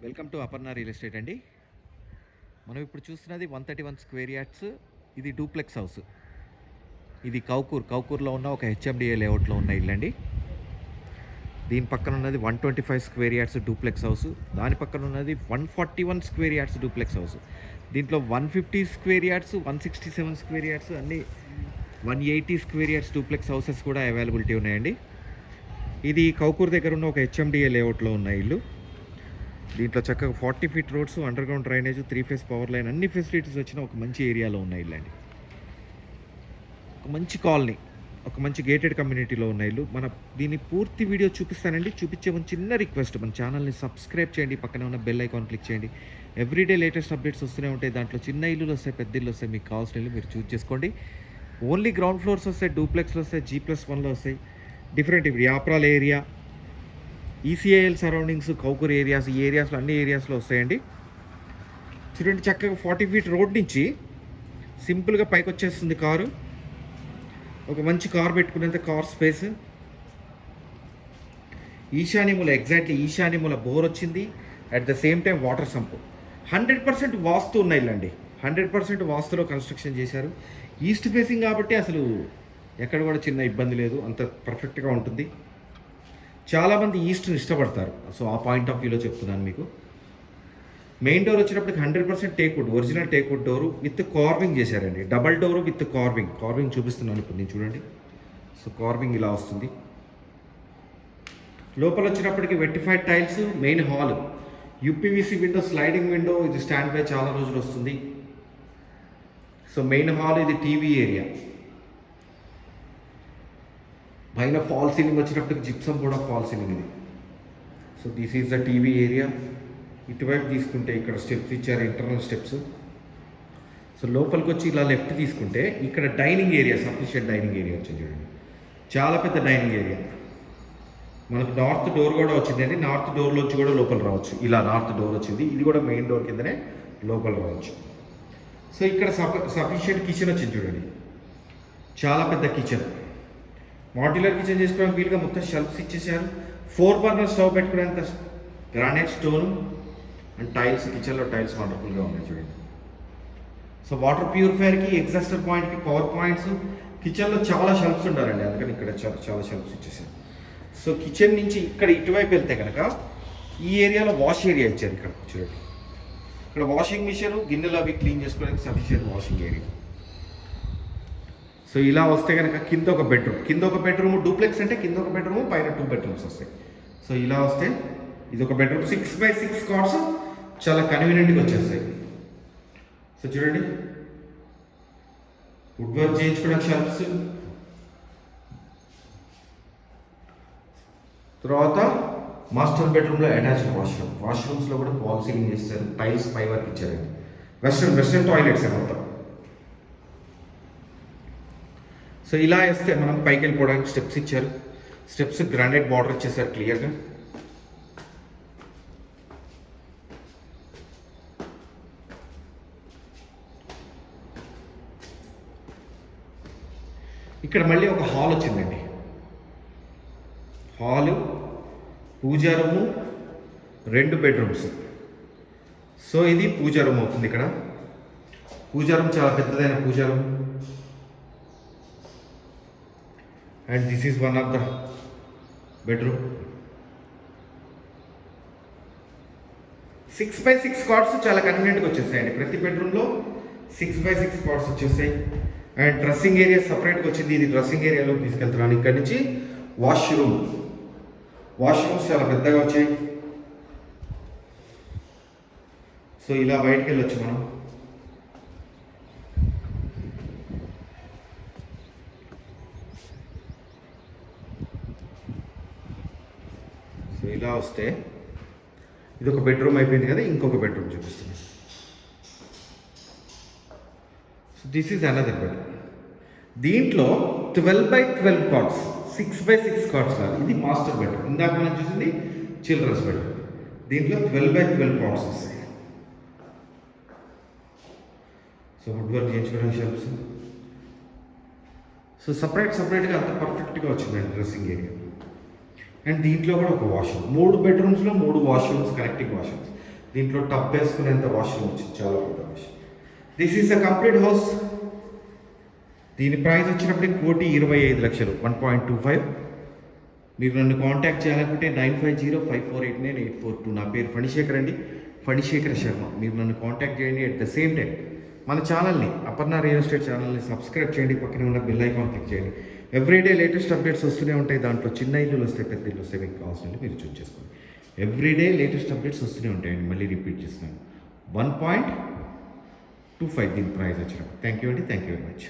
Welcome to Aparna real estate అండి. మనం ఇప్పుడు చూస్తున్నది 131 స్క్వేర్ యార్డ్స్. ఇది డూప్లెక్స్ హౌస్. ఇది కౌకూర్లో ఉన్న ఒక హెచ్ఎండిఏ లేఅవుట్లో ఉన్న ఇల్లండి. దీని పక్కన ఉన్నది 125 స్క్వేర్ యార్డ్స్ డూప్లెక్స్ హౌస్. దాని పక్కన ఉన్నది 141 స్క్వేర్ యార్డ్స్ డూప్లెక్స్ హౌస్. దీంట్లో 150 స్క్వేర్ యార్డ్స్, 167 స్క్వేర్ యార్డ్స్, అన్ని 180 స్క్వేర్ యార్డ్స్ డూప్లెక్స్ హౌసెస్ కూడా అవైలబిలిటీ ఉన్నాయండి. ఇది కౌకూర్ దగ్గర ఉన్న ఒక హెచ్ఎండిఏ లేఅవుట్లో ఉన్న ఇల్లు. దీంట్లో చక్కగా 40 feet roads, under ground drainage, 3 phase power line, అన్ని ఫెసిలిటీస్ వచ్చిన ఒక మంచి ఏరియాలో ఉన్న ఇల్లు అండి. ఒక మంచి కాలనీ, ఒక మంచి గేటెడ్ కమ్యూనిటీలో ఉన్న ఇల్లు. దీని పూర్తి వీడియో చూపిస్తానండి. చూపించే ముందు చిన్న రిక్వెస్ట్, మన ఛానల్ని సబ్స్క్రైబ్ చేయండి, పక్కనే ఉన్న బెల్ ఐకాన్ క్లిక్ చేయండి. ఎవ్రీడే లేటెస్ట్ అప్డేట్స్ వస్తూనే ఉంటాయి. దాంట్లో చిన్న ఇల్లులు వస్తాయి, పెద్ద ఇల్లు వస్తాయి. మీకు కావాల్సిన ఇల్లు మీరు చూస్ చేసుకోండి. ఓన్లీ గ్రౌండ్ ఫ్లోర్స్ వస్తాయి, డూప్లెక్స్లో వస్తాయి, G+1లో వస్తాయి. డిఫరెంట్ ఇప్పుడు Yapral area, ECIL surroundings, Kaukur areas, ఈ ఏరియాస్లో అన్ని ఏరియాస్లో వస్తాయండి. చూడండి, చక్కగా 40 ఫీట్ రోడ్ నుంచి సింపుల్గా పైకి వచ్చేస్తుంది కారు. ఒక మంచి కార్ పెట్టుకునేంత కార్ స్పేస్. ఎగ్జాక్ట్లీ ఈశాన్యముల బోర్ వచ్చింది. At the same time water sump. 100% vastu ఉన్న ఇల్లండి. 100% వాస్తులో కన్స్ట్రక్షన్ చేశారు. ఈస్ట్ ఫేసింగ్ కాబట్టి అసలు ఎక్కడ కూడా చిన్న ఇబ్బంది లేదు, అంత పర్ఫెక్ట్గా ఉంటుంది. చాలామంది ఈస్ట్ని ఇష్టపడతారు, సో ఆ పాయింట్ ఆఫ్ వ్యూలో చెప్తున్నాను మీకు. మెయిన్ డోర్ వచ్చినప్పటికి 100% teakwood, original teakwood door with carving చేశారండి. డబల్ డోరు విత్ కార్వింగ్ చూపిస్తున్నాను ఇప్పుడు నేను, చూడండి. సో కార్వింగ్ ఇలా వస్తుంది. లోపల వచ్చినప్పటికి vitrified tiles, main hall, UPVC window, sliding window. ఇది స్టాండ్ బై చాలా రోజులు వస్తుంది. సో మెయిన్ హాల్, ఇది టీవీ ఏరియా. పైన ఫాల్ సీలింగ్ వచ్చినప్పటికి జిప్సమ్ కూడా ఫాల్ సీలింగ్ ఇది. So this is the TV area. ఇటువైపు తీసుకుంటే ఇక్కడ స్టెప్స్ ఇచ్చారు, ఇంటర్నల్ స్టెప్స్. సో లోపలికి వచ్చి ఇలా లెఫ్ట్ తీసుకుంటే ఇక్కడ dining area, sufficient dining area వచ్చింది చూడండి. చాలా పెద్ద డైనింగ్ ఏరియా. మనకు నార్త్ డోర్ కూడా వచ్చిందండి. నార్త్ డోర్లోంచి కూడా లోపల రావచ్చు. ఇలా నార్త్ డోర్ వచ్చింది. ఇది కూడా మెయిన్ డోర్ కిందనే లోపల రావచ్చు. సో ఇక్కడ సఫిషియెంట్ కిచెన్ వచ్చింది చూడండి. చాలా పెద్ద కిచెన్. మాడ్యులర్ కిచెన్ చేసుకోవడానికి వీలుగా మొత్తం షెల్ఫ్స్ ఇచ్చేసారు. 4 బర్నర్ స్టవ్ పెట్టుకునేంత గ్రానైట్ స్టోన్ అండ్ టైల్స్. కిచెన్లో టైల్స్ వండర్ఫుల్గా ఉన్నాయి చూడండి. సో వాటర్ ప్యూరిఫైయర్కి, ఎగ్జాస్టర్ పాయింట్కి, పవర్ పాయింట్స్. కిచెన్లో చాలా షెల్ఫ్స్ ఉండాలండి, అందుకని ఇక్కడ చాలా షెల్ఫ్స్ ఇచ్చేసారు. సో కిచెన్ నుంచి ఇక్కడ ఇటువైపు వెళ్తే కనుక ఈ ఏరియాలో వాష్ ఏరియా ఇచ్చారు. ఇక్కడ చూడండి, ఇక్కడ వాషింగ్ మిషన్, గిన్నెలు అవి క్లీన్ చేసుకోవడానికి సఫిషియెంట్ వాషింగ్ ఏరియా. సో ఇలా వస్తే కనుక కింద ఒక బెడ్రూమ్, డూప్లెక్స్ అంటే కింద ఒక బెడ్రూమ్, పైన 2 బెడ్రూమ్స్ వస్తాయి. సో ఇలా వస్తే ఇది ఒక బెడ్రూమ్. 6x6 కార్డ్స్ చాలా కన్వీనియంట్గా వచ్చేస్తాయి. సో చూడండి, వుడ్ వర్క్ చేయించుకోవడానికి షెల్ఫ్స్. తర్వాత మాస్టర్ బెడ్రూమ్లో అటాచ్డ్ వాష్రూమ్స్లో కూడా వాల్ సీలింగ్ చేస్తారు. టైల్స్ పై వర్క్ ఇచ్చారండి. వెస్ట్రన్ టాయిలెట్స్ మొత్తం. సో ఇలా వేస్తే మనం పైకి వెళ్ళిపోవడానికి స్టెప్స్ ఇచ్చారు. స్టెప్స్ గ్రానైట్ బార్డర్ ఇచ్చేసారు క్లియర్గా. ఇక్కడ మళ్ళీ ఒక హాల్ వచ్చిందండి. Hall, pooja room, 2 bedrooms. So ఇది పూజా రూమ్ అవుతుంది. ఇక్కడ పూజా రూమ్ చాలా పెద్దదైన pooja room. And this is one of the bedroom. 6x6 cards చాలా కన్వీనియంట్గా వచ్చేస్తాయండి. ప్రతి బెడ్రూమ్లో 6x6 కార్డ్స్ వచ్చేస్తాయి. అండ్ డ్రెస్సింగ్ ఏరియా సపరేట్గా వచ్చింది. ఇది డ్రెస్సింగ్ ఏరియాలో తీసుకెళ్తున్నాను. ఇక్కడ నుంచి వాష్రూమ్స్ చాలా పెద్దగా వచ్చాయి. సో ఇలా బయటికి వెళ్ళొచ్చు మనం. సో ఇలా వస్తే ఇది ఒక బెడ్రూమ్ అయిపోయింది కదా, ఇంకొక బెడ్రూమ్ చూపిస్తుంది. So this is another bedroom. దీంట్లో 12x12 కార్డ్స్, 6x6 కార్డ్స్ కాదు. ఇది మాస్టర్ బెడ్రూమ్. ఇందాక మనం చూసింది చిల్డ్రన్స్ బెడ్రూమ్. దీంట్లో 12x12 కార్డ్స్ వస్తాయి. సో వుడ్ వర్క్ చేయించుకోవడానికి షెల్ఫ్స్. సో సపరేట్గా అంత పర్ఫెక్ట్గా వచ్చిందండి డ్రెస్సింగ్ ఏరియా. అండ్ దీంట్లో కూడా ఒక వాష్రూమ్. 3 బెడ్రూమ్స్లో 3 washrooms, connecting washrooms. దీంట్లో టబ్ వేసుకునేంత వాష్రూమ్ వచ్చింది, చాలా పెద్ద washroom. This is a complete house. దీని ప్రైస్ వచ్చినప్పటికి 1,25,00,000, 1.25. మీరు నన్ను కాంటాక్ట్ చేయాలనుకుంటే 9505489842. నా పేరు ఫణిశేఖర్ అండి, ఫణిశేఖర్ శర్మ. మీరు నన్ను కాంటాక్ట్ చేయండి. అట్ ద సేమ్ టైం మన ఛానల్ని, అపర్ణ రియల్ ఎస్టేట్ ఛానల్ని సబ్స్క్రైబ్ చేయండి. పక్కనే ఉన్న బెల్ ఐకాన్ క్లిక్ చేయండి. ఎవ్రీడే లేటెస్ట్ అప్డేట్స్ వస్తూనే ఉంటాయి. దాంట్లో చిన్న ఇల్లులు వస్తాయి, పెద్ద ఇల్లు వస్తాయి. మీకు కావాల్సినవి మీరు చూస్ చేసుకోండి. ఎవ్రీడే లేటెస్ట్ అప్డేట్స్ వస్తూనే ఉంటాయండి. మళ్ళీ రిపీట్ చేస్తున్నాను, 1.25 దీని ప్రైస్ వచ్చినప్పుడు. థ్యాంక్ యూ అండి, థ్యాంక్ యూ వెరీ మచ్.